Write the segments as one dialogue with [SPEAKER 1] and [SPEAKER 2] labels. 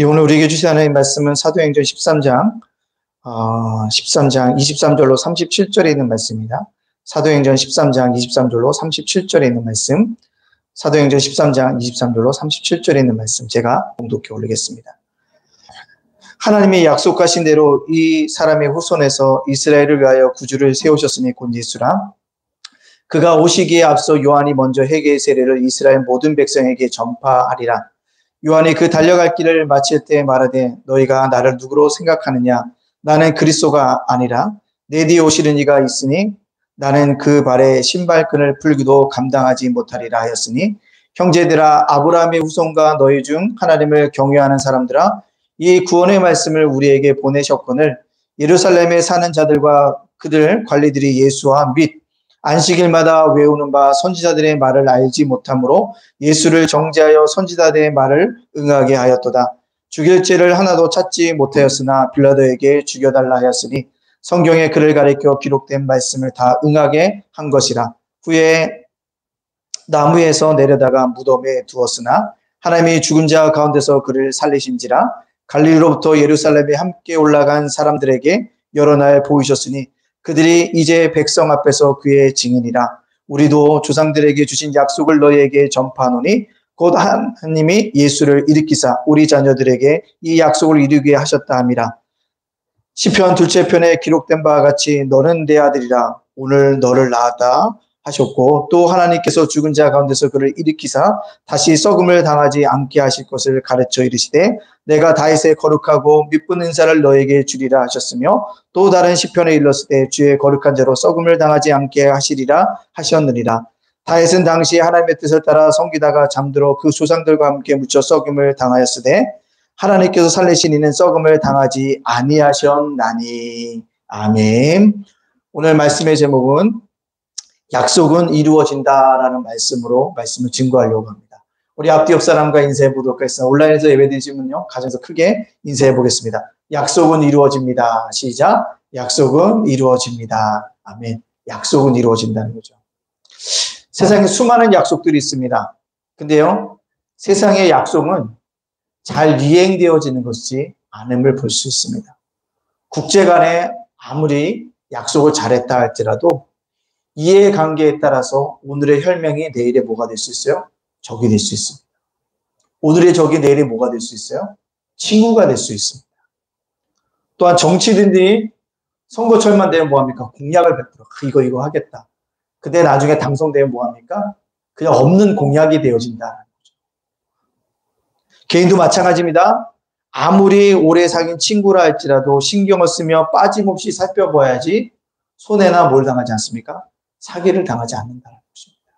[SPEAKER 1] 오늘 우리에게 주신 하나님의 말씀은 사도행전 13장 23절로 37절에 있는 말씀입니다. 사도행전 13장 23절로 37절에 있는 말씀, 사도행전 13장 23절로 37절에 있는 말씀 제가 봉독해 올리겠습니다. 하나님이 약속하신 대로 이 사람의 후손에서 이스라엘을 위하여 구주를 세우셨으니 곧 예수라. 그가 오시기에 앞서 요한이 먼저 회개의 세례를 이스라엘 모든 백성에게 전파하리라. 요한이 그 달려갈 길을 마칠 때 말하되 너희가 나를 누구로 생각하느냐? 나는 그리스도가 아니라 내 뒤에 오시는 이가 있으니 나는 그 발에 신발끈을 풀기도 감당하지 못하리라 하였으니 형제들아, 아브라함의 후손과 너희 중 하나님을 경외하는 사람들아, 이 구원의 말씀을 우리에게 보내셨거늘 예루살렘에 사는 자들과 그들 관리들이 예수와 및 안식일마다 외우는 바 선지자들의 말을 알지 못하므로 예수를 정죄하여 선지자들의 말을 응하게 하였도다. 죽일 죄를 하나도 찾지 못하였으나 빌라도에게 죽여달라 하였으니 성경에 그를 가리켜 기록된 말씀을 다 응하게 한 것이라. 후에 나무에서 내려다가 무덤에 두었으나 하나님이 죽은 자 가운데서 그를 살리신지라. 갈릴리로부터 예루살렘에 함께 올라간 사람들에게 여러 날 보이셨으니 그들이 이제 백성 앞에서 그의 증인이라. 우리도 조상들에게 주신 약속을 너희에게 전파하노니 곧 하나님이 예수를 일으키사 우리 자녀들에게 이 약속을 이루게 하셨다 함이라. 시편 둘째 편에 기록된 바와 같이 너는 내 아들이라. 오늘 너를 낳았다 하셨고 또 하나님께서 죽은 자 가운데서 그를 일으키사 다시 썩음을 당하지 않게 하실 것을 가르쳐 이르시되 내가 다윗의 거룩하고 믿는 인사를 너에게 주리라 하셨으며 또 다른 시편에 일렀을 때 주의 거룩한 자로 썩음을 당하지 않게 하시리라 하셨느니라. 다윗은 당시 하나님의 뜻을 따라 섬기다가 잠들어 그 조상들과 함께 묻혀 썩음을 당하였으되 하나님께서 살리신 이는 썩음을 당하지 아니하셨나니. 아멘. 오늘 말씀의 제목은 약속은 이루어진다라는 말씀을 증거하려고 합니다. 우리 앞뒤 옆 사람과 인사해 보도록 하겠습니다. 온라인에서 예배드리시면요, 가정에서 크게 인사해 보겠습니다. 약속은 이루어집니다. 시작. 약속은 이루어집니다. 아멘. 약속은 이루어진다는 거죠. 세상에 수많은 약속들이 있습니다. 근데요, 세상의 약속은 잘 이행되어지는 것이 않음을 볼 수 있습니다. 국제 간에 아무리 약속을 잘했다 할지라도 이해관계에 따라서 오늘의 혈맹이 내일의 뭐가 될 수 있어요? 적이 될 수 있습니다. 오늘의 적이 내일의 뭐가 될 수 있어요? 친구가 될 수 있습니다. 또한 정치인들이 선거철만 되면 뭐합니까? 공약을 베풀어. 이거 하겠다. 근데 나중에 당선되면 뭐합니까? 그냥 없는 공약이 되어진다는 거죠. 개인도 마찬가지입니다. 아무리 오래 사귄 친구라 할지라도 신경을 쓰며 빠짐없이 살펴봐야지 손해나 뭘 당하지 않습니까? 사기를 당하지 않는다는 것입니다.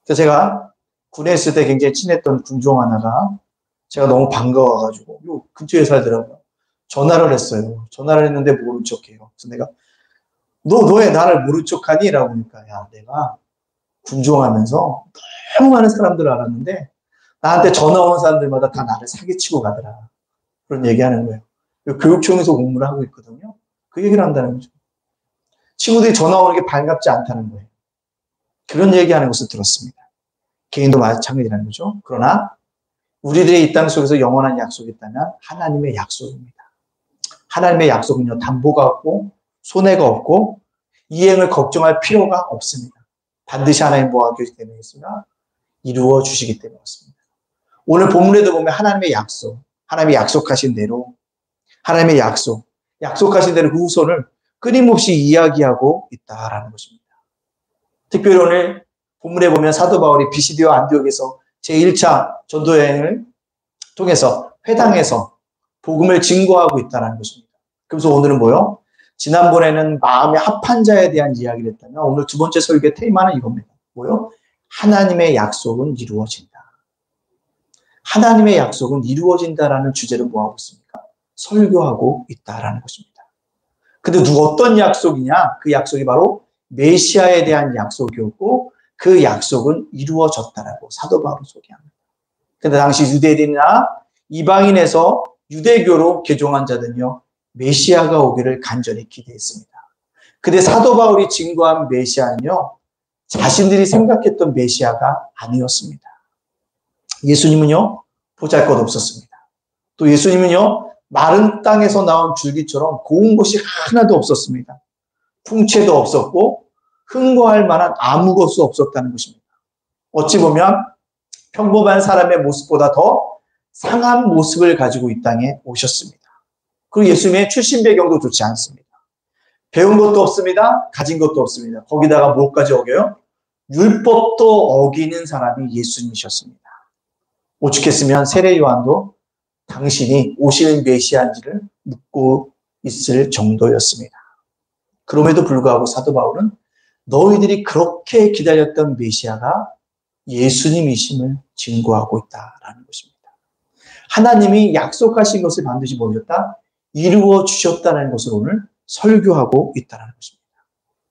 [SPEAKER 1] 그래서 제가 군에 있을 때 굉장히 친했던 군종 하나가 제가 너무 반가워가지고 요 근처에 살더라고요. 전화를 했어요. 전화를 했는데 모른 척해요. 그래서 내가 너 왜 나를 모른 척하니? 라고 하니까 야, 내가 군종하면서 너무 많은 사람들을 알았는데 나한테 전화 온 사람들마다 다 나를 사기치고 가더라. 그런 얘기하는 거예요. 교육청에서 공부를 하고 있거든요. 그 얘기를 한다는 거죠. 친구들이 전화 오는 게 반갑지 않다는 거예요. 그런 얘기하는 것을 들었습니다. 개인도 마찬가지라는 거죠. 그러나 우리들의 이 땅 속에서 영원한 약속이 있다면 하나님의 약속입니다. 하나님의 약속은요, 담보가 없고 손해가 없고 이행을 걱정할 필요가 없습니다. 반드시 하나님 뭐가 계시기 때문에 이루어 주시기 때문에 그렇습니다. 오늘 본문에도 보면 하나님의 약속, 하나님이 약속하신 대로 하나님의 약속하신 대로 그 후손을 끊임없이 이야기하고 있다라는 것입니다. 특별히 오늘 본문에 보면 사도 바울이 비시디와 안디옥에서 제1차 전도 여행을 통해서 회당에서 복음을 증거하고 있다는 것입니다. 그래서 오늘은 뭐요? 지난번에는 마음의 합한 자에 대한 이야기를 했다면 오늘 두 번째 설교의 테마는 이겁니다. 뭐요? 하나님의 약속은 이루어진다. 하나님의 약속은 이루어진다라는 주제로 뭐하고 있습니까? 설교하고 있다라는 것입니다. 근데 어떤 약속이냐? 그 약속이 바로 메시아에 대한 약속이었고 그 약속은 이루어졌다라고 사도 바울이 소개합니다. 근데 당시 유대인이나 이방인에서 유대교로 개종한 자들은요, 메시아가 오기를 간절히 기대했습니다. 근데 사도 바울이 증거한 메시아는요, 자신들이 생각했던 메시아가 아니었습니다. 예수님은요, 보잘것없었습니다. 또 예수님은요, 마른 땅에서 나온 줄기처럼 고운 것이 하나도 없었습니다. 풍채도 없었고 흥거할 만한 아무것도 없었다는 것입니다. 어찌 보면 평범한 사람의 모습보다 더 상한 모습을 가지고 이 땅에 오셨습니다. 그리고 예수님의 출신 배경도 좋지 않습니다. 배운 것도 없습니다. 가진 것도 없습니다. 거기다가 뭐까지 어겨요? 율법도 어기는 사람이 예수님이셨습니다. 오죽했으면 세례 요한도 당신이 오시는 메시아인지를 묻고 있을 정도였습니다. 그럼에도 불구하고 사도 바울은 너희들이 그렇게 기다렸던 메시아가 예수님이심을 증거하고 있다라는 것입니다. 하나님이 약속하신 것을 반드시 뭐였다? 이루어 주셨다는 것을 오늘 설교하고 있다는 것입니다.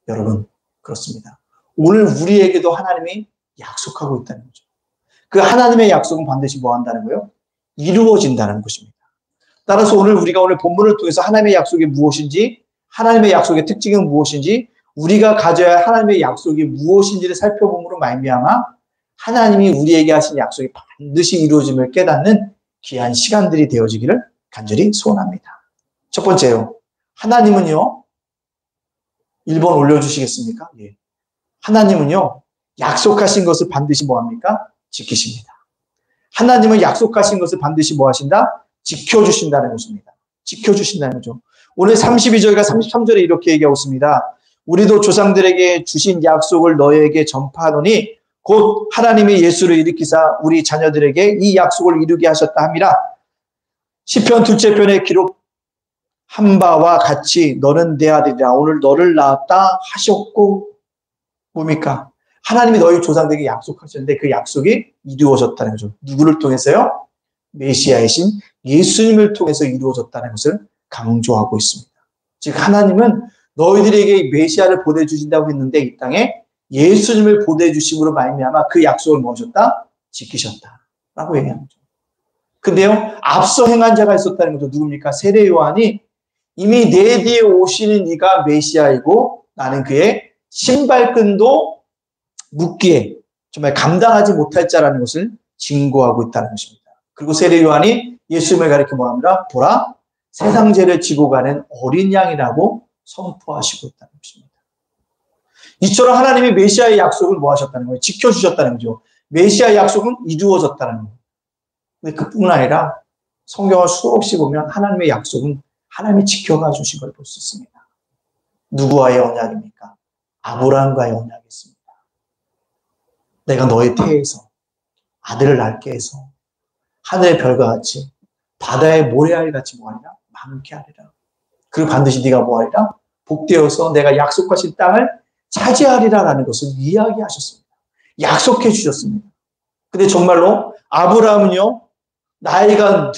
[SPEAKER 1] 여러분, 그렇습니다. 오늘 우리에게도 하나님이 약속하고 있다는 거죠. 그 하나님의 약속은 반드시 뭐 한다는 거예요? 이루어진다는 것입니다. 따라서 우리가 오늘 본문을 통해서 하나님의 약속이 무엇인지, 하나님의 약속의 특징은 무엇인지, 우리가 가져야 할 하나님의 약속이 무엇인지를 살펴봄으로 말미암아 하나님이 우리에게 하신 약속이 반드시 이루어짐을 깨닫는 귀한 시간들이 되어지기를 간절히 소원합니다. 첫 번째요. 하나님은요. 1번 올려주시겠습니까? 예. 하나님은요. 약속하신 것을 반드시 뭐합니까? 지키십니다. 하나님은 약속하신 것을 반드시 뭐하신다? 지켜주신다는 것입니다. 지켜주신다는 거죠. 오늘 32절과 33절에 이렇게 얘기하고 있습니다. 우리도 조상들에게 주신 약속을 너희에게 전파하노니 곧 하나님이 예수를 일으키사 우리 자녀들에게 이 약속을 이루게 하셨다 함이라. 시편 둘째 편에 기록한 바와 같이 너는 내 아들이라 오늘 너를 낳았다 하셨고, 뭡니까? 하나님이 너희 조상들에게 약속하셨는데 그 약속이 이루어졌다는 거죠. 누구를 통해서요? 메시아이신 예수님을 통해서 이루어졌다는 것을 강조하고 있습니다. 즉 하나님은 너희들에게 메시아를 보내주신다고 했는데 이 땅에 예수님을 보내주심으로 말미암아 그 약속을 뭐 하셨다? 지키셨다라고 얘기하는 거죠. 근데요, 앞서 행한 자가 있었다는 거죠. 누굽니까? 세례 요한이 이미 내 뒤에 오시는 이가 메시아이고 나는 그의 신발끈도 묶기에 정말 감당하지 못할 자라는 것을 증거하고 있다는 것입니다. 그리고 세례 요한이 예수님을 가리켜 뭐합니다? 보라, 세상 죄를 지고 가는 어린 양이라고 선포하시고 있다는 것입니다. 이처럼 하나님이 메시아의 약속을 뭐 하셨다는 거예요? 지켜주셨다는 거죠. 메시아의 약속은 이루어졌다는 거예요. 근데 그뿐 아니라 성경을 수없이 보면 하나님의 약속은 하나님이 지켜가 주신 걸 볼 수 있습니다. 누구와의 언약입니까? 아브라함과의 언약이었습니다. 내가 너의 태에서 아들을 낳게 해서 하늘의 별과 같이 바다의 모래알 같이 뭐하리라? 많게 하리라. 그리고 반드시 네가 뭐하리라? 복되어서 내가 약속하신 땅을 차지하리라라는 것을 이야기하셨습니다. 약속해 주셨습니다. 근데 정말로 아브라함은요, 나이가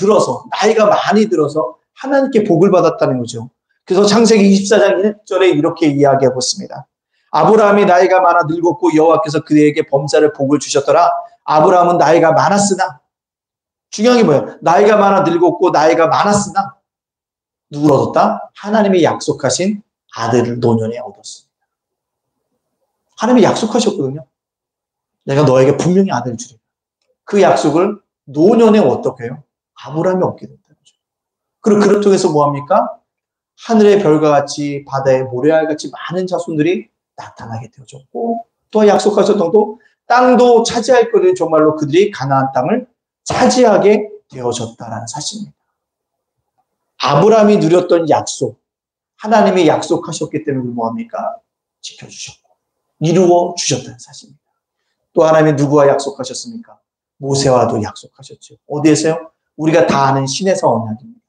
[SPEAKER 1] 많이 들어서 하나님께 복을 받았다는 거죠. 그래서 창세기 24장 1절에 이렇게 이야기하고 있습니다. 아브라함이 나이가 많아 늙었고 여호와께서 그에게 범사를 복을 주셨더라. 아브라함은 나이가 많았으나, 중요한 게 뭐예요? 나이가 많아 늙었고 나이가 많았으나 누구를 얻었다? 하나님이 약속하신 아들을 노년에 얻었습니다. 하나님이 약속하셨거든요. 내가 너에게 분명히 아들을 주리라. 그 약속을 노년에 어떻게 해요? 아브라함이 얻게 됐다는 거죠. 그리고 그를 통해서 뭐합니까? 하늘의 별과 같이 바다의 모래알 같이 많은 자손들이 나타나게 되어졌고, 또 약속하셨던 또 땅도 차지할 거를 정말로 그들이 가나안 땅을 차지하게 되어졌다는 사실입니다. 아브라함이 누렸던 약속, 하나님이 약속하셨기 때문에 뭐합니까? 지켜주셨고 이루어 주셨다는 사실입니다. 또 하나님이 누구와 약속하셨습니까? 모세와도 약속하셨죠. 어디에서요? 우리가 다 아는 시내사 언약입니다.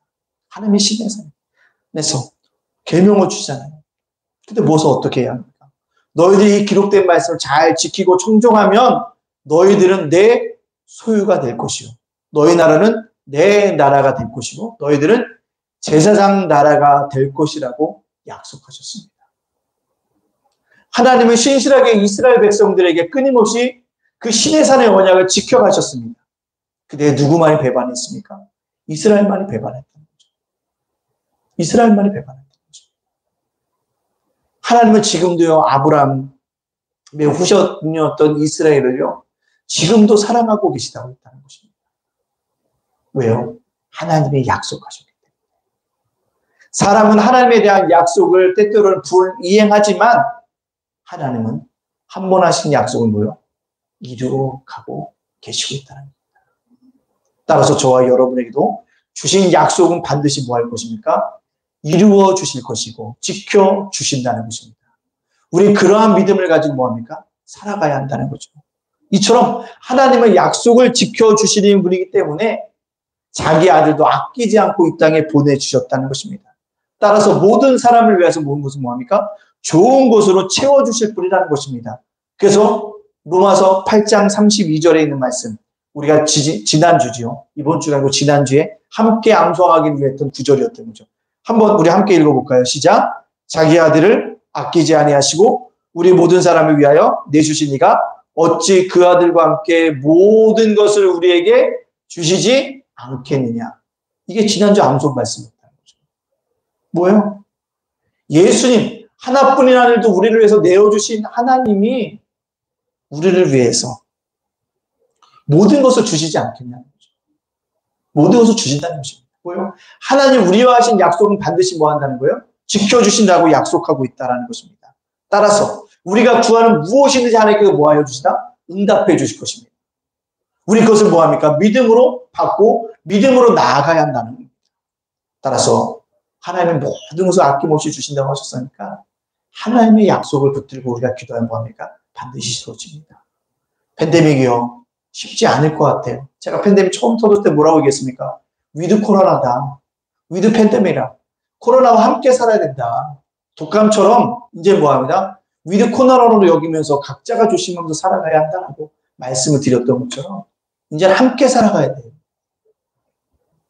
[SPEAKER 1] 하나님이 시내사에서 계명을 주잖아요. 근데 모세 어떻게 해야 합니까? 너희들이 이 기록된 말씀을 잘 지키고 청종하면 너희들은 내 소유가 될 것이요. 너희 나라는 내 나라가 될 것이고 너희들은 제사장 나라가 될 것이라고 약속하셨습니다. 하나님은 신실하게 이스라엘 백성들에게 끊임없이 그 시내산의 언약을 지켜가셨습니다. 근데 누구만이 배반했습니까? 이스라엘만이 배반했다는 거죠. 이스라엘만이 배반했다는 거죠. 하나님은 지금도요, 아브라함의 후손이었던 이스라엘을요, 지금도 사랑하고 계시다고 했다는 것입니다. 왜요? 하나님의 약속하셨기 때문에. 사람은 하나님에 대한 약속을 때때로는 불이행하지만 하나님은 한 번 하신 약속을 뭐요? 이루어 가고 계시고 있다는 겁니다. 따라서 저와 여러분에게도 주신 약속은 반드시 뭐 할 것입니까? 이루어 주실 것이고 지켜 주신다는 것입니다. 우리 그러한 믿음을 가지고 뭐합니까? 살아가야 한다는 거죠. 이처럼 하나님은 약속을 지켜 주시는 분이기 때문에 자기 아들도 아끼지 않고 이 땅에 보내주셨다는 것입니다. 따라서 모든 사람을 위해서 모든 것은 뭐합니까? 좋은 것으로 채워주실 분이라는 것입니다. 그래서 로마서 8장 32절에 있는 말씀, 우리가 지난주지요. 이번 주가 아니고 지난주에 함께 암송하기 위해 했던 구절이었던 거죠. 한번 우리 함께 읽어볼까요? 시작. 자기 아들을 아끼지 아니하시고 우리 모든 사람을 위하여 내주신 이가 어찌 그 아들과 함께 모든 것을 우리에게 주시지 않겠느냐. 이게 지난주 암송 말씀이었다는 거죠. 뭐예요? 예수님 하나뿐인 아들도 우리를 위해서 내어주신 하나님이 우리를 위해서 모든 것을 주시지 않겠냐는 거죠. 모든 것을 주신다는 것입니다. 뭐예요? 하나님 우리와 하신 약속은 반드시 뭐 한다는 거예요? 지켜주신다고 약속하고 있다는 것입니다. 따라서 우리가 구하는 무엇이든지 하나님께서 뭐 하여 주시다? 응답해 주실 것입니다. 우리 그것을 뭐 합니까? 믿음으로 받고 믿음으로 나아가야 한다는 겁니다. 따라서 하나님은 모든 것을 아낌없이 주신다고 하셨으니까 하나님의 약속을 붙들고 우리가 기도하면 뭐 합니까? 반드시 이루어집니다. 팬데믹이요. 쉽지 않을 것 같아요. 제가 팬데믹 처음 터질 때 뭐라고 얘기했습니까? 위드 코로나다. 위드 팬데믹이라. 코로나와 함께 살아야 된다. 독감처럼 이제 뭐 합니다? 위드 코로나로 여기면서 각자가 조심하면서 살아가야 한다고 말씀을 드렸던 것처럼 이제 함께 살아가야 돼요.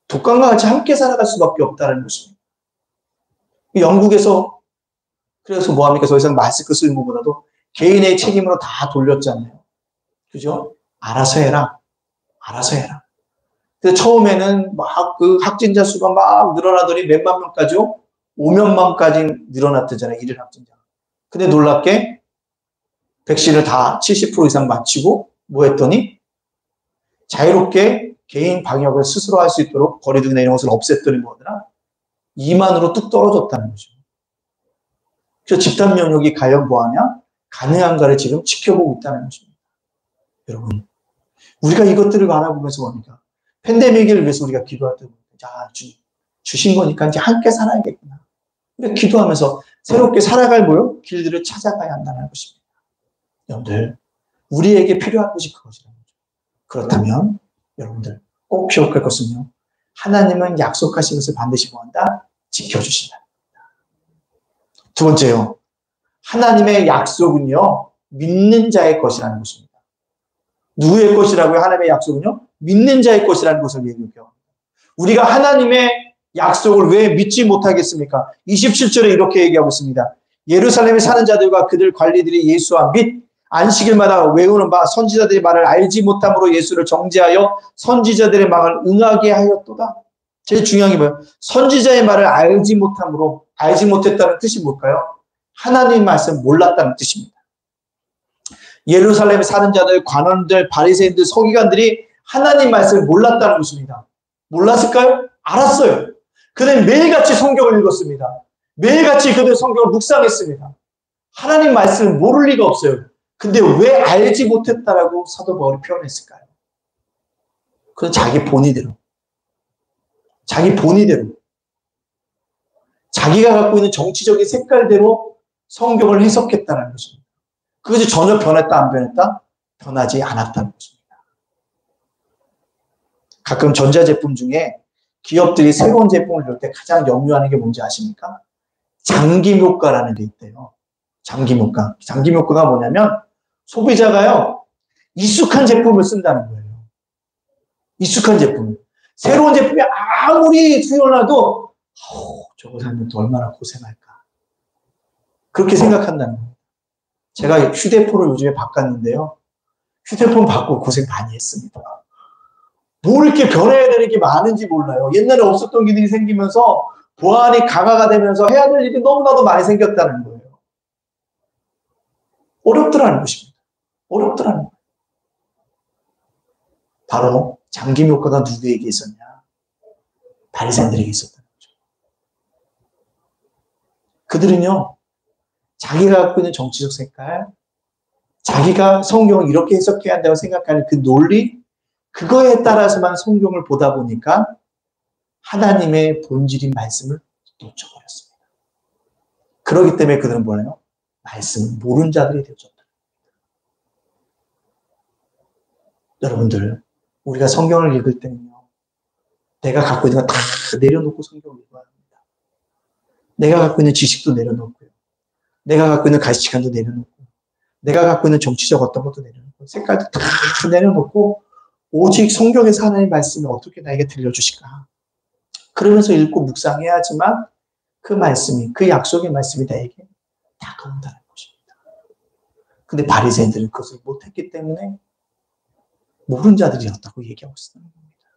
[SPEAKER 1] 독감과 같이 함께 살아갈 수밖에 없다는 것입니다. 영국에서 그래서 뭐 합니까? 더 이상 마스크 쓰는 것보다도 개인의 책임으로 다 돌렸잖아요. 그죠? 알아서 해라. 알아서 해라. 그래서 처음에는 막 그 확진자 수가 막 늘어나더니 몇만 명까지요? 5만명까지 늘어났대잖아요. 일일 확진자가. 근데 놀랍게 백신을 다 70% 이상 맞추고 뭐 했더니 자유롭게 개인 방역을 스스로 할 수 있도록 거리두기나 이런 것을 없앴더니 뭐더라? 2만으로 뚝 떨어졌다는 거죠. 그래서 집단 면역이 과연 뭐하냐? 가능한가를 지금 지켜보고 있다는 것입니다. 여러분, 우리가 이것들을 알아보면서 뭡니까? 팬데믹을 위해서 우리가 기도할 때, 자, 주신 거니까 이제 함께 살아야겠구나. 우리가 기도하면서 새롭게 살아갈 뭐요? 길들을 찾아가야 한다는 것입니다. 여러분들, 우리에게 필요한 것이 그것이라는 거죠. 그렇다면, 여러분들, 꼭 기억할 것은요. 하나님은 약속하신 것을 반드시 뭐한다? 지켜주신다. 두 번째요. 하나님의 약속은요. 믿는 자의 것이라는 것입니다. 누구의 것이라고요? 하나님의 약속은요? 믿는 자의 것이라는 것을 얘기해요. 우리가 하나님의 약속을 왜 믿지 못하겠습니까? 27절에 이렇게 얘기하고 있습니다. 예루살렘에 사는 자들과 그들 관리들이 예수와 및 안식일마다 외우는 바 선지자들의 말을 알지 못함으로 예수를 정죄하여 선지자들의 말을 응하게 하였도다. 제일 중요한 게 뭐예요? 선지자의 말을 알지 못함으로, 알지 못했다는 뜻이 뭘까요? 하나님의 말씀 몰랐다는 뜻입니다. 예루살렘에 사는 자들, 관원들, 바리새인들, 서기관들이 하나님 말씀을 몰랐다는 것입니다. 몰랐을까요? 알았어요. 그들은 매일같이 성경을 읽었습니다. 매일같이 그들 성경을 묵상했습니다. 하나님 말씀을 모를 리가 없어요. 근데 왜 알지 못했다라고 사도 바울이 표현했을까요? 그건 자기 본의대로. 자기 본의대로. 자기가 갖고 있는 정치적인 색깔대로 성경을 해석했다는 것입니다. 그것이 전혀 변했다 안 변했다? 변하지 않았다는 것입니다. 가끔 전자제품 중에 기업들이 새로운 제품을 낼 때 가장 염려하는 게 뭔지 아십니까? 장기효과라는 게 있대요. 장기효과. 장기효과가 뭐냐면 소비자가요. 익숙한 제품을 쓴다는 거예요. 익숙한 제품. 새로운 제품이 아무리 수요나도 저거 사면 또 얼마나 고생할까. 그렇게 생각한다는 거예요. 제가 휴대폰을 요즘에 바꿨는데요. 휴대폰 바꾸고 고생 많이 했습니다. 뭘 이렇게 변해야 되는 게 많은지 몰라요. 옛날에 없었던 기능이 생기면서 보안이 강화가 되면서 해야 될 일이 너무나도 많이 생겼다는 거예요. 어렵더라는 것입니다. 어렵더라는 거예요. 바로 잠김 효과가 누구에게 있었냐? 바리새인들에게 있었다는 거죠. 그들은요, 자기가 갖고 있는 정치적 색깔, 자기가 성경을 이렇게 해석해야 한다고 생각하는 그 논리, 그거에 따라서만 성경을 보다 보니까 하나님의 본질인 말씀을 놓쳐버렸습니다. 그렇기 때문에 그들은 뭐래요? 말씀을 모르는 자들이 되어졌다. 여러분들, 우리가 성경을 읽을 때는요, 내가 갖고 있는 거 다 내려놓고 성경을 읽어야 합니다. 내가 갖고 있는 지식도 내려놓고요. 내가 갖고 있는 가치관도 내려놓고, 내가 갖고 있는 정치적 어떤 것도 내려놓고, 색깔도 다 내려놓고, 오직 성경에서 하나님의 말씀을 어떻게 나에게 들려주실까? 그러면서 읽고 묵상해야지만 그 말씀이, 그 약속의 말씀이 나에게 다가온다는 것입니다. 근데 바리새인들은 그것을 못했기 때문에 모르는 자들이었다고 얘기하고 있는 겁니다.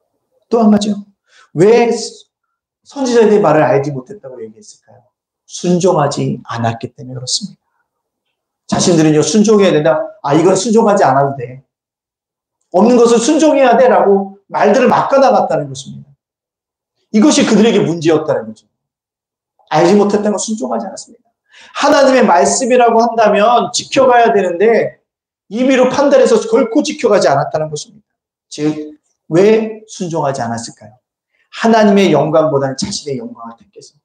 [SPEAKER 1] 또 한 가지요. 왜 선지자들의 말을 알지 못했다고 얘기했을까요? 순종하지 않았기 때문에 그렇습니다. 자신들은요, 순종해야 된다. 아, 이건 순종하지 않아도 돼. 없는 것을 순종해야 돼. 라고 말들을 막아나갔다는 것입니다. 이것이 그들에게 문제였다는 거죠. 알지 못했다는 건 순종하지 않았습니다. 하나님의 말씀이라고 한다면 지켜가야 되는데 임의로 판단해서 결코 지켜가지 않았다는 것입니다. 즉, 왜 순종하지 않았을까요? 하나님의 영광보다는 자신의 영광을 택해서,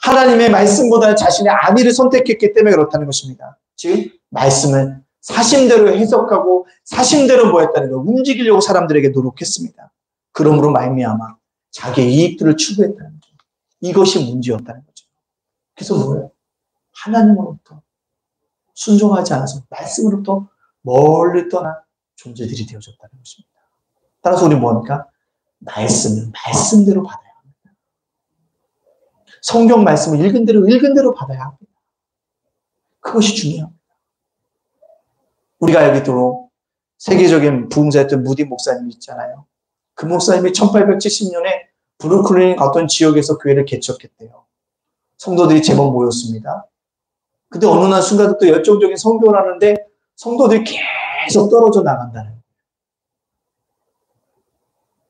[SPEAKER 1] 하나님의 말씀보다는 자신의 안위를 선택했기 때문에 그렇다는 것입니다. 즉, 말씀을 사심대로 해석하고 사심대로 뭐했다는 걸 움직이려고 사람들에게 노력했습니다. 그러므로 말미암아 자기의 이익들을 추구했다는 거죠. 이것이 문제였다는 거죠. 그래서 뭐예요? 하나님으로부터 순종하지 않아서 말씀으로부터 멀리 떠난 존재들이 되어졌다는 것입니다. 따라서 우리 뭐합니까? 말씀을 말씀대로 받아야 합니다. 성경 말씀을 읽은 대로 받아야 합니다. 그것이 중요합니다. 우리가 알기로 세계적인 부흥사였던 무디 목사님이 있잖아요. 그 목사님이 1870년에 브루클린 어떤 지역에서 교회를 개척했대요. 성도들이 제법 모였습니다. 근데 어느 날 순간부터 열정적인 선교를 하는데 성도들이 계속 떨어져 나간다는 거예요.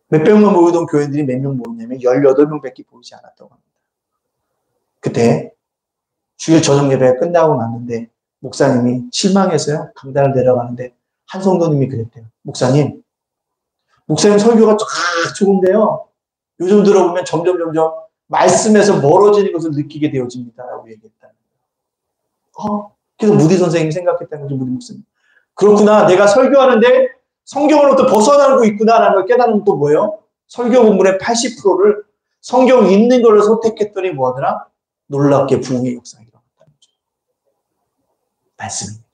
[SPEAKER 1] 몇백명 모이던 교회들이 몇 명 모였냐면 18명밖에 보이지 않았다고 합니다. 그때 주일 저녁 예배가 끝나고 났는데 목사님이 실망해서요, 강단을 내려가는데 한 성도님이 그랬대요. 목사님 설교가 쫙 좋은데요, 요즘 들어보면 점점 말씀에서 멀어지는 것을 느끼게 되어집니다. 라고 얘기했다는 거예요. 그래서 무디 선생님이 생각했다는 거죠. 무디 목사님. 그렇구나. 내가 설교하는데 성경으로부터 벗어나고 있구나라는 걸 깨달은 또 뭐예요? 설교 본문의 80%를 성경 있는 걸로 선택했더니 뭐하더라? 놀랍게 부흥의 역사가 일어났다는 거죠. 말씀입니다.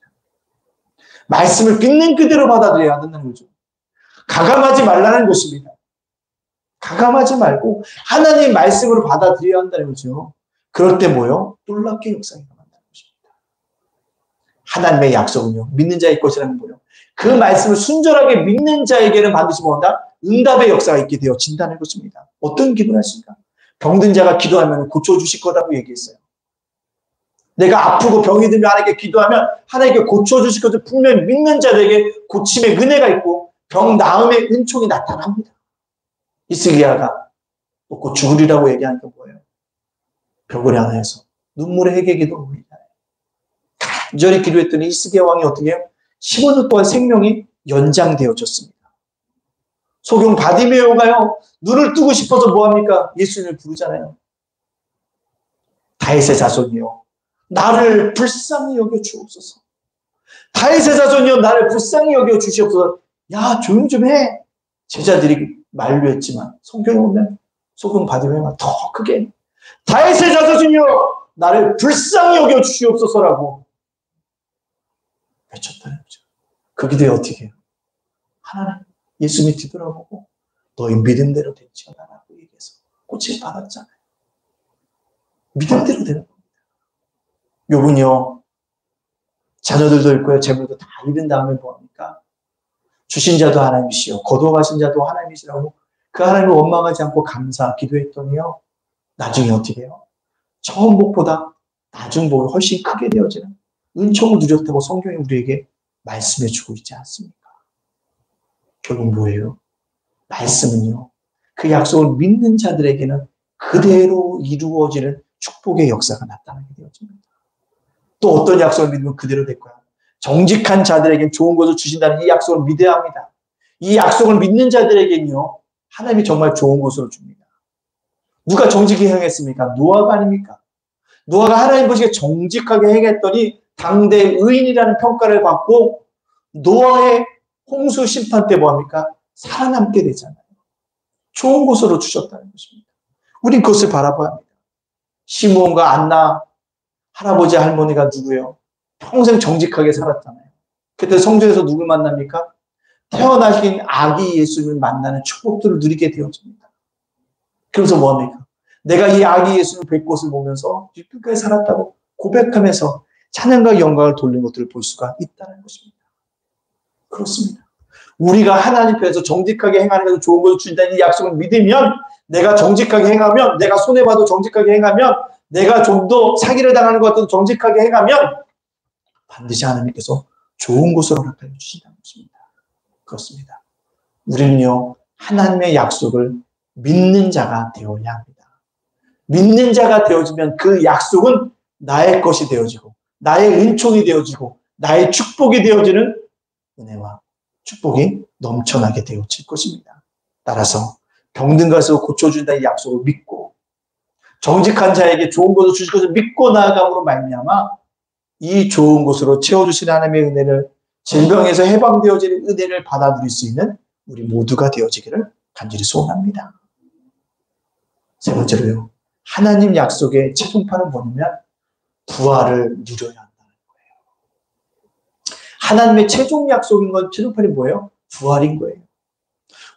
[SPEAKER 1] 말씀을 있는 그대로 받아들여야 한다는 거죠. 가감하지 말라는 것입니다. 가감하지 말고 하나님의 말씀으로 받아들여야 한다는 거죠. 그럴 때 뭐요? 놀랍게 역사가 일어난다는 것입니다. 하나님의 약속은요, 믿는 자의 것이라는 거예요. 그 말씀을 순전하게 믿는 자에게는 반드시 뭐한다? 응답의 역사가 있게 되어진다는 것입니다. 어떤 기도를 하십니까? 병든 자가 기도하면 고쳐주실 거라고 얘기했어요. 내가 아프고 병이 들면 하나님께 기도하면 하나님께 고쳐주실 것을 분명히 믿는 자들에게 고침의 은혜가 있고 병 나음의 은총이 나타납니다. 히스기야가 곧 죽으리라고 얘기하는 게 뭐예요? 벽을 향해서 눈물의 회개 기도를 올리잖아요. 간절히 기도했더니 히스기야 왕이 어떻게 해요? 15년 동안 생명이 연장되어졌습니다. 소경 바디메오가요, 눈을 뜨고 싶어서 뭐합니까? 예수님을 부르잖아요. 다윗의 자손이요, 나를 불쌍히 여겨 주옵소서. 다윗의 자손이요, 나를 불쌍히 여겨 주시옵소서. 야, 조용 좀 해. 제자들이 만류했지만 성경에 보면 소금 바디메오가 더 크게 다윗의 자손이요, 나를 불쌍히 여겨 주시옵소서라고 외쳤다는 거죠. 그 기도에 어떻게 해요? 하나님, 예수님이 뒤돌아보고 너희 믿음대로 될지어다라고 얘기해서 꽃을 받았잖아요. 믿음대로 되는 겁니다. 욥은요, 자녀들도 있고요, 재물도 다 잃은 다음에 뭐합니까? 주신 자도 하나님이시요, 거둬가신 자도 하나님이시라고 그 하나님을 원망하지 않고 감사 기도했더니요, 나중에 어떻게 해요? 처음 복보다 나중 복이 훨씬 크게 되어지는 은총을 누렸다고 성경이 우리에게 말씀해 주고 있지 않습니까? 결국 뭐예요? 말씀은요, 그 약속을 믿는 자들에게는 그대로 이루어지는 축복의 역사가 나타나게 되어집니다. 또 어떤 약속을 믿으면 그대로 될 거야. 정직한 자들에게 좋은 것을 주신다는 이 약속을 믿어야 합니다. 이 약속을 믿는 자들에게는요, 하나님이 정말 좋은 것으로 줍니다. 누가 정직히 행했습니까? 노아가 아닙니까? 노아가 하나님 보시기에 정직하게 행했더니 당대 의인이라는 평가를 받고 노아의 홍수 심판 때 뭐합니까? 살아남게 되잖아요. 좋은 것으로 주셨다는 것입니다. 우린 그것을 바라봐야 합니다. 시므온과 안나 할아버지 할머니가 누구예요? 평생 정직하게 살았잖아요. 그때 성전에서 누굴 만납니까? 태어나신 아기 예수님을 만나는 축복들을 누리게 되어집니다. 그래서 뭐합니까? 내가 이 아기 예수님을 뵐 곳을 보면서 끝까지 살았다고 고백하면서 찬양과 영광을 돌리는 것들을 볼 수가 있다는 것입니다. 그렇습니다. 우리가 하나님께서 정직하게 행하는 것을 좋은 것을 주신다는 이 약속을 믿으면, 내가 정직하게 행하면, 내가 손해봐도 정직하게 행하면, 내가 좀 더 사기를 당하는 것 같아도 정직하게 행하면 반드시 하나님께서 좋은 것을 허락하여 주신다는 것입니다. 그렇습니다. 우리는요, 하나님의 약속을 믿는 자가 되어야 합니다. 믿는 자가 되어지면 그 약속은 나의 것이 되어지고, 나의 은총이 되어지고, 나의 축복이 되어지는 은혜와 축복이 넘쳐나게 되어질 것입니다. 따라서 병든 것을 고쳐준다는 약속을 믿고, 정직한 자에게 좋은 것을 주실 것을 믿고 나아감으로 말미암아 이 좋은 것으로 채워주시는 하나님의 은혜를, 질병에서 해방되어지는 은혜를 받아들일 수 있는 우리 모두가 되어지기를 간절히 소원합니다. 세 번째로요, 하나님 약속의 최종판은 뭐냐면 부활을 누려야 한다는 거예요. 하나님의 최종 약속인 건 최종판이 뭐예요? 부활인 거예요.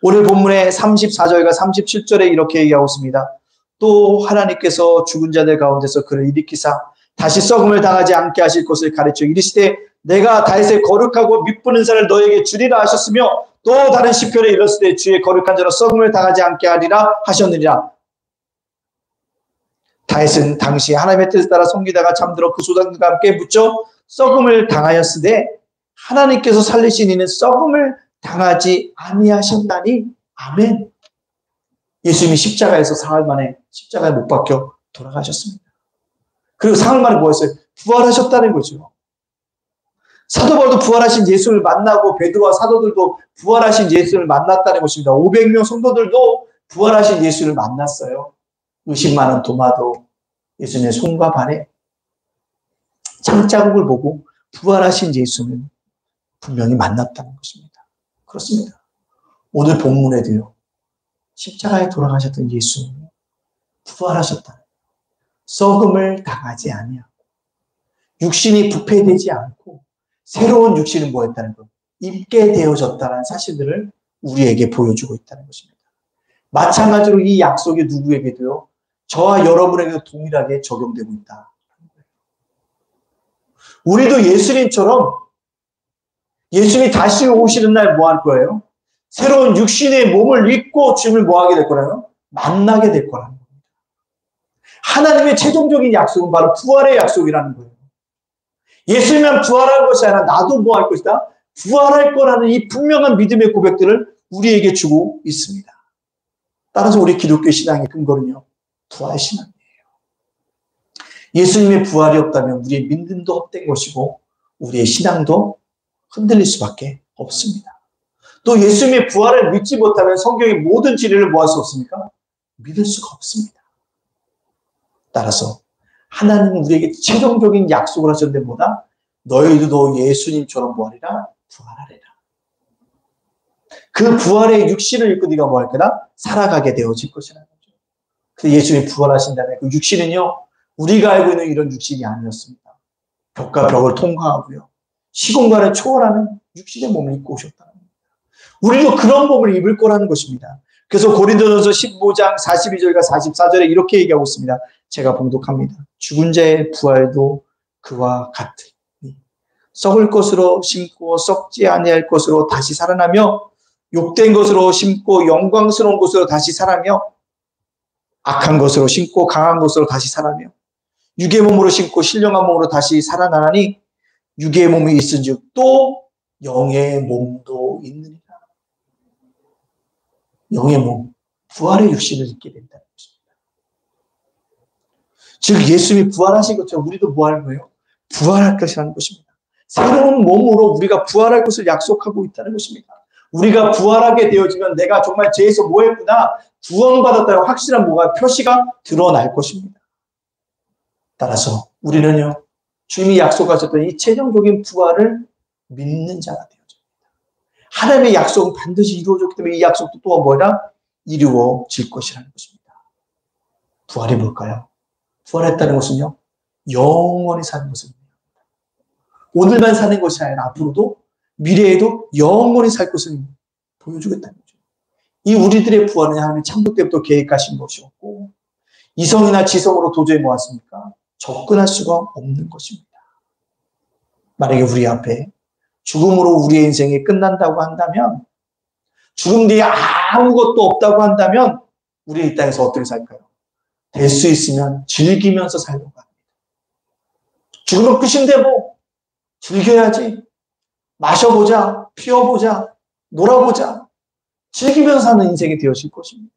[SPEAKER 1] 오늘 본문의 34절과 37절에 이렇게 얘기하고 있습니다. 또 하나님께서 죽은 자들 가운데서 그를 일으키사 다시 썩음을 당하지 않게 하실 것을 가르쳐 이르시되 내가 다윗의 거룩하고 미쁘는 산을 너에게 주리라 하셨으며, 또 다른 시편에 이르렀을 때 주의 거룩한 자로 썩음을 당하지 않게 하리라 하셨느니라. 다윗은 당시 하나님의 뜻에 따라 섬기다가 잠들어 그 소장들과 함께 묻혀 썩음을 당하였으되 하나님께서 살리신 이는 썩음을 당하지 아니하셨나니. 아멘. 예수님이 십자가에서 사흘 만에 십자가에 못 박혀 돌아가셨습니다. 그리고 사흘 만에 뭐였어요? 부활하셨다는 거죠. 사도 바울도 부활하신 예수를 만나고 베드로와 사도들도 부활하신 예수를 만났다는 것입니다. 500명 성도들도 부활하신 예수를 만났어요. 의식 많은 도마도 예수님의 손과 발에 창자국을 보고 부활하신 예수를 분명히 만났다는 것입니다. 그렇습니다. 오늘 본문에도요, 십자가에 돌아가셨던 예수님이 부활하셨다는, 썩음을 당하지 아니하고 육신이 부패되지 않고 새로운 육신을 뭐했다는 것, 입게 되어졌다는 사실들을 우리에게 보여주고 있다는 것입니다. 마찬가지로 이 약속이 누구에게도요, 저와 여러분에게도 동일하게 적용되고 있다. 우리도 예수님처럼 예수님이 다시 오시는 날 뭐 할 거예요? 새로운 육신의 몸을 입고 주님을 뭐 하게 될 거라고요? 만나게 될 거라는 겁니다. 하나님의 최종적인 약속은 바로 부활의 약속이라는 거예요. 예수님만 부활할 것이 아니라 나도 뭐 할 것이다? 부활할 거라는 이 분명한 믿음의 고백들을 우리에게 주고 있습니다. 따라서 우리 기독교 신앙의 근거는요, 부활 신앙이에요. 예수님의 부활이 없다면 우리의 믿음도 헛된 것이고 우리의 신앙도 흔들릴 수밖에 없습니다. 또 예수님의 부활을 믿지 못하면 성경의 모든 진리를 뭐 할 수 없습니까? 믿을 수가 없습니다. 따라서 하나님은 우리에게 최종적인 약속을 하셨는데 뭐다? 너희도 예수님처럼 뭐하리라? 부활하리라. 그 부활의 육신을 입고 네가 뭐 할 거다? 살아가게 되어질 것이라는 거죠. 그래서 예수님이 부활하신 다음에 그 육신은요, 우리가 알고 있는 이런 육신이 아니었습니다. 벽과 벽을 통과하고요, 시공간을 초월하는 육신의 몸을 입고 오셨다는 겁니다. 우리도 그런 몸을 입을 거라는 것입니다. 그래서 고린도전서 15장 42절과 44절에 이렇게 얘기하고 있습니다. 제가 봉독합니다. 죽은 자의 부활도 그와 같으니 썩을 것으로 심고 썩지 아니할 것으로 다시 살아나며, 욕된 것으로 심고 영광스러운 것으로 다시 살아며, 악한 것으로 심고 강한 것으로 다시 살아며, 육의 몸으로 심고 신령한 몸으로 다시 살아나니 육의 몸이 있은즉 또 영의 몸도 있느니라. 영의 몸, 부활의 육신을 입게 된다는 것입니다. 즉 예수님이 부활하신 것처럼 우리도 뭐할 거예요? 부활할 것이라는 것입니다. 새로운 몸으로 우리가 부활할 것을 약속하고 있다는 것입니다. 우리가 부활하게 되어지면 내가 정말 죄에서 뭐 했구나, 구원받았다는 확실한 뭐가 표시가 드러날 것입니다. 따라서 우리는요, 주님이 약속하셨던 이 최종적인 부활을 믿는 자가 되어집니다. 하나님의 약속은 반드시 이루어졌기 때문에 이 약속도 또 뭐라? 이루어질 것이라는 것입니다. 부활이 뭘까요? 부활했다는 것은요, 영원히 사는 것을 의미합니다. 오늘만 사는 것이 아니라 앞으로도 미래에도 영원히 살 것을 보여주겠다는 거죠. 이 우리들의 부활은 하나님이 창조 때부터 계획하신 것이었고 이성이나 지성으로 도저히 뭐하십니까? 접근할 수가 없는 것입니다. 만약에 우리 앞에 죽음으로 우리의 인생이 끝난다고 한다면, 죽음 뒤에 아무것도 없다고 한다면 우리 이 땅에서 어떻게 살까요? 될 수 있으면 즐기면서 살려고 합니다. 죽으면 끝인데 뭐 즐겨야지, 마셔보자, 피워보자, 놀아보자, 즐기면서 사는 인생이 되어질 것입니다.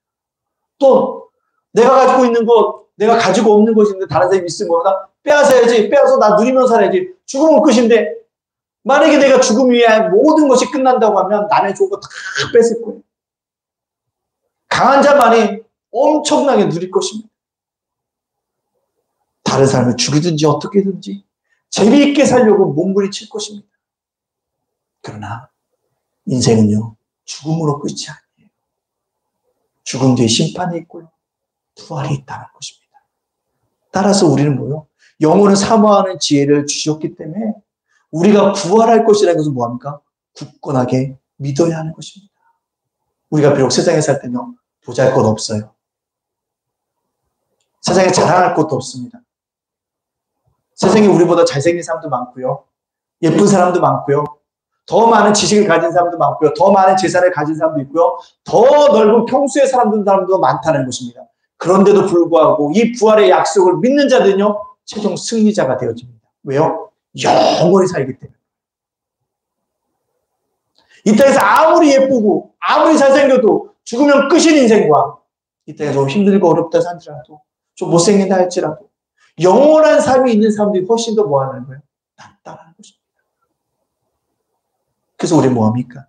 [SPEAKER 1] 또 내가 가지고 있는 것, 내가 가지고 없는 것이 있는데 다른 사람이 있는 거보다 빼앗아야지, 빼앗아서 나 누리면서 살아야지. 죽으면 끝인데 만약에 내가 죽음 위에 모든 것이 끝난다고 하면 남의 좋은 거 다 뺏을 거예요. 강한 자만이 엄청나게 누릴 것입니다. 다른 사람을 죽이든지 어떻게든지 재미있게 살려고 몸부림칠 것입니다. 그러나 인생은요, 죽음으로 끝이 아니에요. 죽음 뒤에 심판이 있고요, 부활이 있다는 것입니다. 따라서 우리는 뭐요? 영혼을 사모하는 지혜를 주셨기 때문에 우리가 부활할 것이라는 것은 뭐합니까? 굳건하게 믿어야 하는 것입니다. 우리가 비록 세상에 살 때는 보잘 것 없어요. 세상에 자랑할 것도 없습니다. 세상에 우리보다 잘생긴 사람도 많고요, 예쁜 사람도 많고요, 더 많은 지식을 가진 사람도 많고요, 더 많은 재산을 가진 사람도 있고요, 더 넓은 평수의 사람도 많다는 것입니다. 그런데도 불구하고 이 부활의 약속을 믿는 자들은요, 최종 승리자가 되어집니다. 왜요? 영원히 살기 때문에. 이 땅에서 아무리 예쁘고 아무리 잘생겨도 죽으면 끝인 인생과 이 땅에서 좀 힘들고 어렵다 살더라도 좀 못생긴다 할지라도 영원한 삶이 있는 사람들이 훨씬 더 뭐하는 거예요? 낫다라는 것입니다. 그래서 우리 뭐합니까?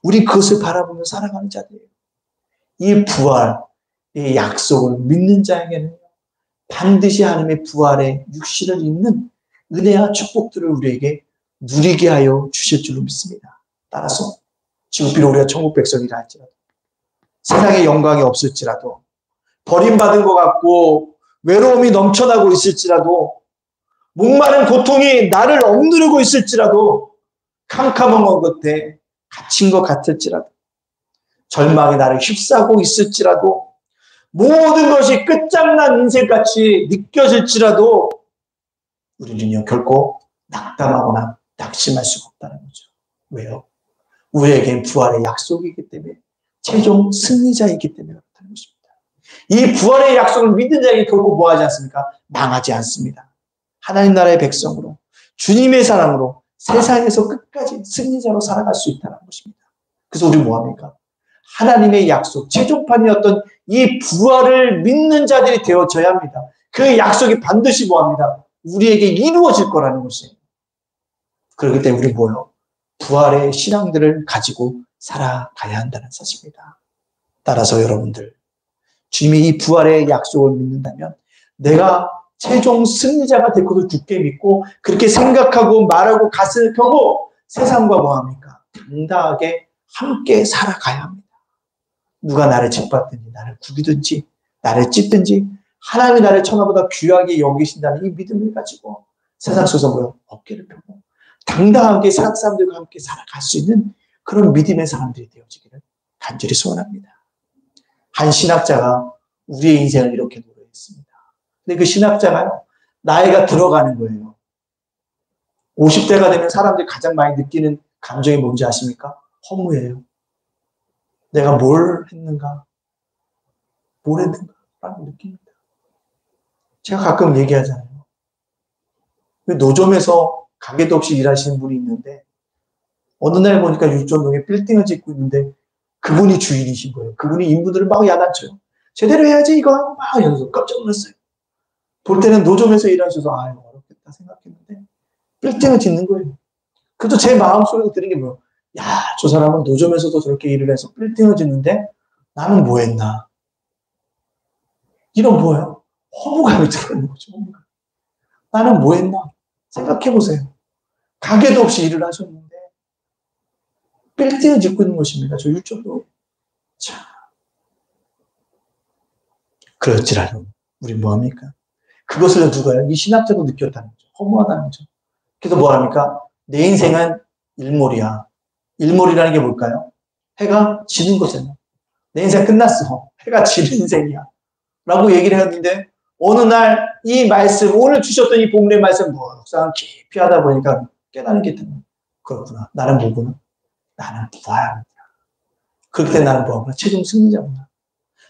[SPEAKER 1] 우리 그것을 바라보며 살아가는 자들이에요. 이 부활의 약속을 믿는 자에게는 반드시 하나님의 부활의 육신을 입는 은혜와 축복들을 우리에게 누리게 하여 주실 줄로 믿습니다. 따라서 지금 비록 우리가 천국 백성이라 할지라도, 세상에 영광이 없을지라도, 버림받은 것 같고 외로움이 넘쳐나고 있을지라도, 목마른 고통이 나를 억누르고 있을지라도, 캄캄한 것 같아 갇힌 것 같을지라도, 절망이 나를 휩싸고 있을지라도, 모든 것이 끝장난 인생같이 느껴질지라도 우리는요, 결코 낙담하거나 낙심할 수가 없다는 거죠. 왜요? 우리에겐 부활의 약속이기 때문에, 최종 승리자이기 때문에 그렇다는 것입니다. 이 부활의 약속을 믿는 자에게 결코 뭐하지 않습니까? 망하지 않습니다. 하나님 나라의 백성으로, 주님의 사랑으로 세상에서 끝까지 승리자로 살아갈 수 있다는 것입니다. 그래서 우리 뭐합니까? 하나님의 약속, 최종판이었던 이 부활을 믿는 자들이 되어져야 합니다. 그 약속이 반드시 뭐합니다? 우리에게 이루어질 거라는 것이에요. 그렇기 때문에 우리 뭐요? 부활의 신앙들을 가지고 살아가야 한다는 사실입니다. 따라서 여러분들, 주님이 이 부활의 약속을 믿는다면 내가 최종 승리자가 될 것을 굳게 믿고 그렇게 생각하고 말하고 가슴을 펴고 세상과 뭐합니까? 당당하게 함께 살아가야 합니다. 누가 나를 짓밟든지 나를 죽이든지 나를 찢든지 하나님이 나를 천하보다 귀하게 여기신다는 이 믿음을 가지고 세상 속에서 뭐요? 어깨를 펴고 당당하게 세상 사람들과 함께 살아갈 수 있는 그런 믿음의 사람들이 되어지기를 간절히 소원합니다. 한 신학자가 우리의 인생을 이렇게 노래했습니다. 근데 그 신학자가요, 나이가 들어가는 거예요. 50대가 되면 사람들이 가장 많이 느끼는 감정이 뭔지 아십니까? 허무해요. 내가 뭘 했는가? 뭘 했는가? 라는 느낌입니다. 제가 가끔 얘기하잖아요. 노점에서 가게도 없이 일하시는 분이 있는데 어느 날 보니까 육전동에 빌딩을 짓고 있는데 그분이 주인이신 거예요. 그분이 인부들을 막 야단쳐요. 제대로 해야지 이거 하고 막 이러면서 깜짝 놀랐어요. 볼 때는 노점에서 일하셔서 아유 어렵겠다 생각했는데 빌딩을 짓는 거예요. 그래도 제 마음속에서 드는 게 뭐예요? 야, 저 사람은 노점에서도 저렇게 일을 해서 빌딩을 짓는데 나는 뭐 했나? 이런 뭐예요? 허무감이 들어있는 거죠. 나는 뭐 했나? 생각해 보세요. 가게도 없이 일을 하셨는데 빌딩을 짓고 있는 것입니다. 저 유초도. 자, 그렇지라도 우리 뭐합니까? 그것을 누가요? 이 신학자도 느꼈다는 거죠. 허무하다는 거죠. 그래서 뭐합니까? 내 인생은 일몰이야. 일몰이라는 게 뭘까요? 해가 지는 거잖아요. 내 인생 끝났어. 해가 지는 인생이야. 라고 얘기를 했는데 어느 날 이 말씀, 오늘 주셨던 이 본문의 말씀 묵상 깊이 하다 보니까 깨달은 게 있다는 그렇구나. 나는 뭐구나? 나는 부활이야. 그때 나는 뭐하구나? 최종 승리자구나.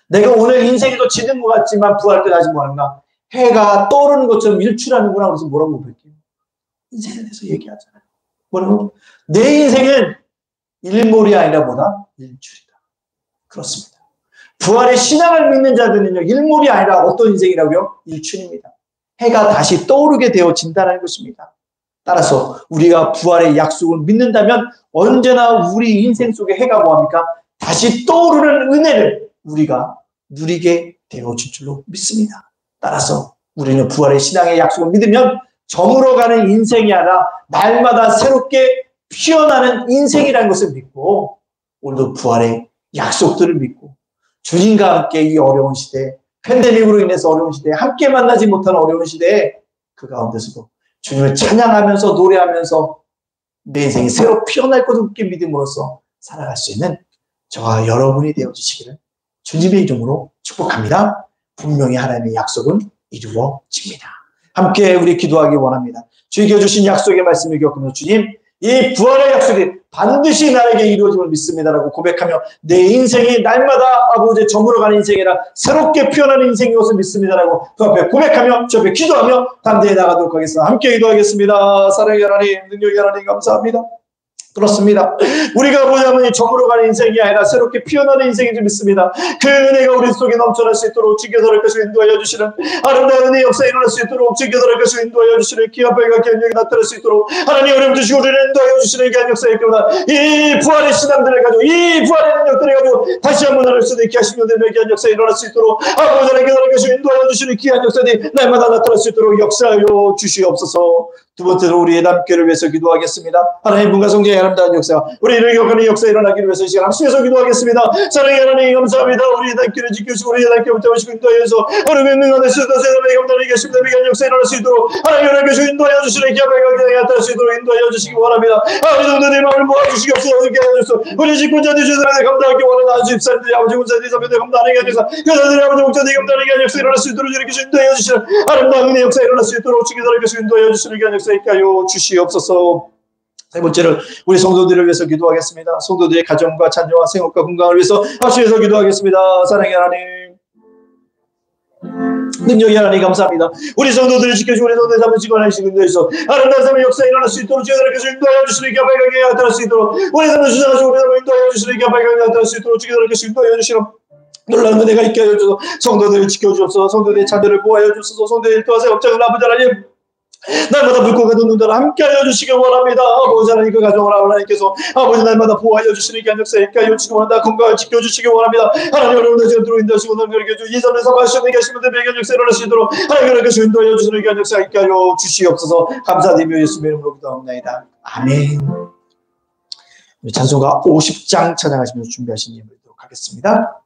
[SPEAKER 1] 내가 오늘 인생에도 지는 것 같지만 부활 때 다시 뭐하는가? 해가 떠오르는 것처럼 일출하는구나. 그래서 뭐라고 볼게요? 인생에 대해서 얘기하잖아요. 뭐라고? 내 인생은 일몰이 아니라 뭐다? 일출이다. 그렇습니다. 부활의 신앙을 믿는 자들은요, 일몰이 아니라 어떤 인생이라고요? 일출입니다. 해가 다시 떠오르게 되어진다는 것입니다. 따라서 우리가 부활의 약속을 믿는다면 언제나 우리 인생 속에 해가 뭐합니까? 다시 떠오르는 은혜를 우리가 누리게 되어질 줄로 믿습니다. 따라서 우리는 부활의 신앙의 약속을 믿으면 저물어가는 인생이 아니라 날마다 새롭게 피어나는 인생이라는 것을 믿고 오늘도 부활의 약속들을 믿고 주님과 함께 이 어려운 시대, 팬데믹으로 인해서 어려운 시대에 함께 만나지 못하는 어려운 시대에 그 가운데서도 주님을 찬양하면서 노래하면서 내 인생이 새로 피어날 것을 굳게 믿음으로써 살아갈 수 있는 저와 여러분이 되어주시기를 주님의 이름으로 축복합니다. 분명히 하나님의 약속은 이루어집니다. 함께 우리 기도하기 원합니다. 주님께 주신 약속의 말씀을 기억하면서 주님, 이 부활의 약속이 반드시 나에게 이루어짐을 믿습니다라고 고백하며 내 인생이 날마다 아버지의 저물어가는 인생이라 새롭게 피어나는 인생인 것을 믿습니다라고 그 앞에 고백하며 저 앞에 기도하며 담대히 나가도록 하겠습니다. 함께 기도하겠습니다. 사랑의 하나님, 능력의 하나님 감사합니다. 그렇습니다. 우리가 보자면 저물어가는 인생이 아니라 새롭게 피어나는 인생인 줄 믿습니다. 그 은혜가 우리 속에 넘쳐날 수 있도록 지켜서를 것을 인도하여 주시는 아름다운 은혜의 역사에 일어날 수 있도록 지켜서를 것을 인도하여 주시는 기업과 견력이 나타날 수 있도록 하나님 어려움 주시고 우리를 인도하여 주시는 귀한 역사에 있구나. 이 부활의 신앙들을 가지고 이 부활의 능력들을 가지고 다시 한번 나를 수도 있게 하시며 되는 귀한 역사에 일어날 수 있도록 아버지 하나님께서 것을 인도하여 주시는 귀한 역사들이 날마다 나타날 수 있도록 역사하여 주시옵소서. 두 번째로 우리의 남교를 위해서 기도하겠습니다. 하나님 분과 성령의 아름다운 역사, 우리를 기억하는 역사에 일어나기를 위해서 이 시간 합심해서 기도하겠습니다. 사랑의 하나님 감사합니다. 우리의 남교를 지켜주시고 우리의 남교를 붙잡으시고 인도하여서 어느 명 안에 쓰다 세상에 감당하게 계십니다. 위한 역사에 일어날 수 있도록 하나님 하나님께서 인도하여 주시는 기업의 관계에 나타날 수 있도록 인도하여 주시기 원합니다. 아버지 성도들의 마음을 모아주시옵소서. 우리 직분자들 주사람에 감당하기 원하는 아주 집사님들이 아버지 군사들이 사람들이 감당하게 하셔서 여자들이 아버지 목자들이 감당하게 하는 역사에 일어날 수 있도록 이렇게 인도하여 주시는 아름다운 은혜의 역사에 일어날 수 있도록 지켜서를 것을 인도하여 주시는 귀한 역사에 있게 주시옵소서. 세 번째로 우리 성도들을 위해서 기도하겠습니다. 성도들의 가정과 자녀와 생업과 건강을 위해서 합심해서 기도하겠습니다. 사랑의 하나님, 능력의 하나님 감사합니다. 우리 성도들을 지켜주고 우리 성도들 잡으시고 하나님 인도해서 아름다운 삶의 역사에 일어날 수 있도록 주님의 것을 인도하여 주시는 게 발견에 나타날 수 있도록 우리 삶을 주장하시고 우리 삶을 인도하여 주시는 게 발견에 나타날 수 있도록 주님의 것을 인도하여 주시는 놀라운 은혜가 있게 하여 주소서. 성도들을 지켜주옵소서. 성도들의 자녀를 보호하여 주소서. 성도들의 도와서 업장을 아버지 하나님 날마다 물고가 듣는다라 함께 하여 주시기 원합니다. 아버지 하나님 그 가정을 하나님께서 아버지 날마다 보호하여 주시는 게 역사에 있게 하여 주시기 원합니다. 건강을 지켜주시기 원합니다. 하나님 여러분들 지금 들어인도하시고 너희에게 이전에 사과하시는 계시는 배경 역사에 일어날 수 있도록 하나님 여러분께서 인도하여 주시는 게 역사에 있게 하여 주시옵소서. 감사드리며 예수님의 이름으로 기도합니다. 아멘. 찬송가 50장 찬양하시면서 준비하신 예물 드리도록 하겠습니다.